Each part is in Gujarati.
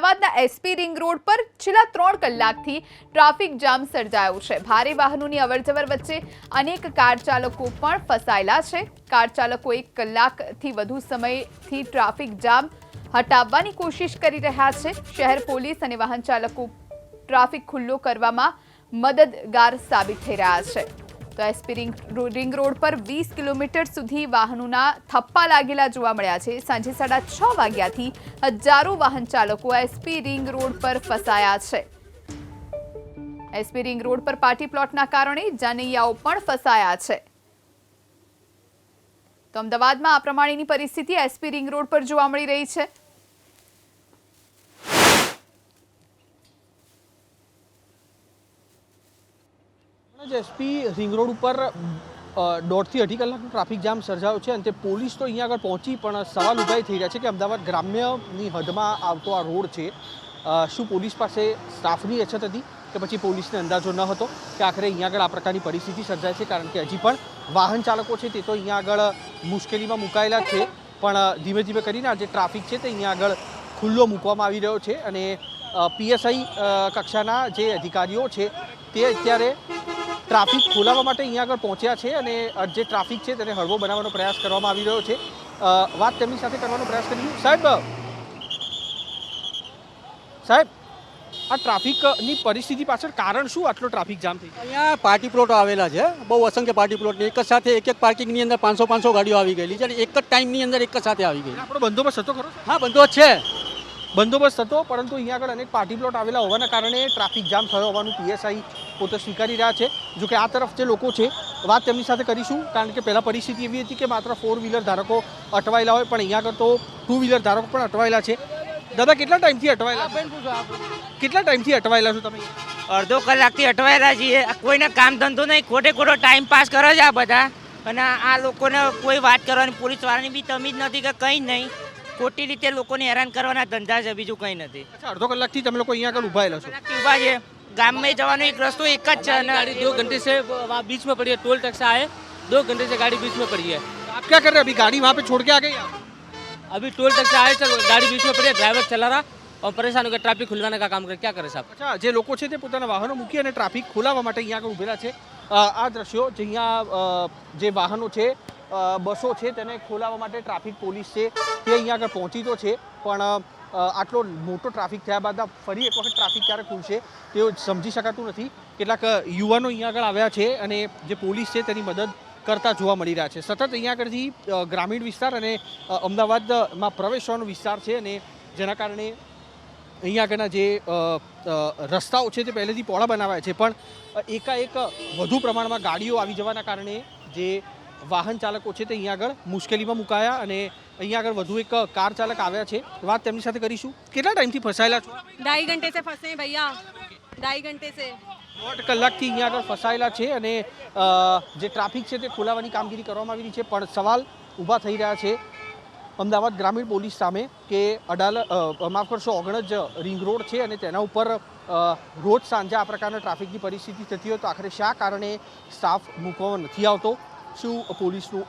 અમદાવાદના એસપી રિંગ રોડ પર છેલ્લા 3 કલાકથી ટ્રાફિક જામ સર્જાયો છે। ભારે વાહનોની અવરજવર વચ્ચે અનેક કાર ચાલકો પણ ફસાયેલા છે। કાર ચાલકો 1 કલાકથી વધુ સમયથી ટ્રાફિક જામ હટાવવાની કોશિશ કરી રહ્યા છે। શહેર પોલીસ અને વાહન ચાલકો ટ્રાફિક ખુલ્લો કરવામાં મદદગાર સાબિત થઈ રહ્યા છે। તો એસપી રિંગ રોડ પર 20 કિલોમીટર સુધી વાહનોના થપ્પા લાગેલા જોવા મળ્યા છે। સાંજે 6:30 વાગ્યાથી હજારો વાહન ચાલકો એસપી રિંગ રોડ પર ફસાયા છે। એસપી રિંગ રોડ પર પાર્ટી પ્લોટના કારણે જાનૈયાઓ પણ ફસાયા છે। તો અમદાવાદમાં આ પ્રમાણેની પરિસ્થિતિ એસપી રિંગ રોડ પર જોવા મળી રહી છે। એસપી રિંગ રોડ ઉપર 1.5 થી 2.5 કલાકનો ટ્રાફિક જામ સર્જાયો છે અને પોલીસ તો અહીંયા આગળ પહોંચી, પણ સવાલ ઉભા થઈ રહ્યા છે કે અમદાવાદ ગ્રામ્યની હદમાં આવતો આ રોડ છે, શું પોલીસ પાસે સ્ટાફની અછત હતી કે પછી પોલીસને અંદાજો ન હતો કે આખરે અહીંયા આગળ આ પ્રકારની પરિસ્થિતિ સર્જાય છે? કારણ કે હજી પણ વાહન ચાલકો છે તે તો અહીંયા આગળ મુશ્કેલીમાં મુકાયેલા છે, પણ ધીમે ધીમે કરીને આ જે ટ્રાફિક છે તે અહીંયા આગળ ખુલ્લો મૂકવામાં આવી રહ્યો છે અને પીએસઆઈ કક્ષાના જે અધિકારીઓ છે તે અત્યારે ટ્રાફિક ખોલાવવા માટે અહીંયા આગળ પહોંચ્યા છે અને જે ટ્રાફિક છે તેને હળવો બનાવવાનો પ્રયાસ કરવામાં આવી રહ્યો છે। વાત તેમની સાથે કરવાનો પ્રયાસ કરીશું। સાહેબ, આ ટ્રાફિકની પરિસ્થિતિ પાછળ કારણ શું આટલો ટ્રાફિક જામ થઈ? અહીંયા પાર્ટી પ્લોટો આવેલા છે, બહુ અસંખ્ય પાર્ટી પ્લોટ, એક જ સાથે એક પાર્કિંગની અંદર 500 ગાડીઓ આવી ગયેલી છે અને એક જ ટાઈમની અંદર એક જ સાથે આવી ગઈ। આપણો બંદોબસ્ત હતો ખરો? હા, બંદોબસ્ત છે, બંદોબસ્ત હતો, પરંતુ અહીંયા આગળ અનેક પાર્ટી પ્લોટ આવેલા હોવાના કારણે ટ્રાફિક જામ થયો હોવાનું પીએસઆઈ પોતે સ્વીકારી રહ્યા છે। જો કે આ તરફ જે લોકો છે વાત તેમની સાથે કરીશું, કારણ કે પહેલાં પરિસ્થિતિ એવી હતી કે માત્ર 4 વ્હીલર ધારકો અટવાયેલા હોય, પણ અહીંયા આગળ તો 2 વ્હીલર ધારકો પણ અટવાયેલા છે। દાદા, કેટલા ટાઈમથી અટવાયેલા? કેટલા ટાઈમથી અટવાયેલા છો તમે? અડધો કલાકથી અટવાયેલા છીએ। કોઈને કામ ધંધો નહીં, ખોટે ખોટો ટાઈમ પાસ કરે છે આ બધા, અને આ લોકોને કોઈ વાત કરવાની પોલીસવાળાની બી તમીજ નથી કે કંઈ નહીં, ખોટી રીતે લોકોને હેરાન કરવાના ધંધા છે, બીજું કંઈ નથી। અચ્છા, અડધો કલાકથી તમે લોકો અહીંયા આગળ ઉભાયેલા છો? ઊભા છે, गांव में जवानों एक रस्तो एक गाड़ी 2 घंटे से वहाँ बीच में पड़ी है, टोल टैक्स आए 2 घंटे से गाड़ी बीच में पड़ी है। आप क्या कर रहे हैं? अभी गाड़ी वहाँ पे छोड़ के आ गई आप? अभी टोल टैक्स आए सर, गाड़ी बीच में पड़ी है, ड्राइवर चला रहा और परेशान हो गया, ट्रैफिक खुलवाने का काम करे, क्या करे साहब? અચ્છા, જે લોકો છે તે પોતાના વાહનો મૂકી અને ટ્રાફિક ખોલાવવા માટે અહીંયા આગળ ઉભેલા છે। આ દ્રશ્યો જે અહીંયા જે વાહનો છે, બસો છે, તેને ખોલાવવા માટે ટ્રાફિક પોલીસ છે તે અહીંયા આગળ પહોંચી તો છે, પણ આટલો મોટો ટ્રાફિક થયા બાદ ફરી એક વખત ટ્રાફિક ક્યારે ખુલશે તેઓ સમજી શકાતું નથી। કેટલાક યુવાનો અહીંયા આગળ આવ્યા છે અને જે પોલીસ છે તેની મદદ કરતા જોવા મળી રહ્યા છે। સતત અહીંયા આગળથી ગ્રામીણ વિસ્તાર અને અમદાવાદમાં પ્રવેશવાનો વિસ્તાર છે અને જેના કારણે અહીંયા આગળના જે રસ્તાઓ છે તે પહેલેથી પહોળા બનાવાયા છે, પણ એકાએક વધુ પ્રમાણમાં ગાડીઓ આવી જવાના કારણે જે વાહન ચાલકો છે તે અહીંયા આગળ મુશ્કેલીમાં મુકાયા અને અહીંયા આગળ વધુ એક કાર ચાલક આવ્યા છે। વાત તેમની સાથે કરીશું। કેટલા ટાઈમથી ફસાયેલા છો? 2.5 घंटे से फंसे हैं भैया, 2.5 घंटे से। 1.5 કલાકથી અહીંયા આગળ ફસાયેલા છે અને જે ટ્રાફિક છે તે ખોલાવવાની કામગીરી કરવામાં આવી રહી છે, પણ સવાલ ઊભા થઈ રહ્યા છે અમદાવાદ ગ્રામીણ પોલીસ સામે કે માફ કરશો, ઓગણજ રિંગ રોડ છે અને તેના ઉપર રોજ સાંજે આ પ્રકારના ટ્રાફિકની પરિસ્થિતિ થતી હોય તો આખરે શા કારણે સ્ટાફ મૂકવામાં નથી આવતો? શું પોલીસનું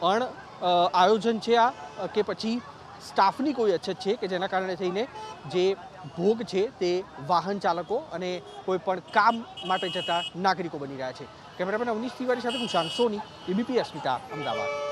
આયોજન છે આ, કે પછી સ્ટાફની કોઈ અછત છે કે જેના કારણે થઈને જે ભોગ છે તે વાહન ચાલકો અને કોઈ પણ કામ માટે જતા નાગરિકો બની રહ્યા છે? કેમેરામેન અવનીશ તિવારી સાથે કુશાંક સોની, એબીપી અસ્મિતા, અમદાવાદ।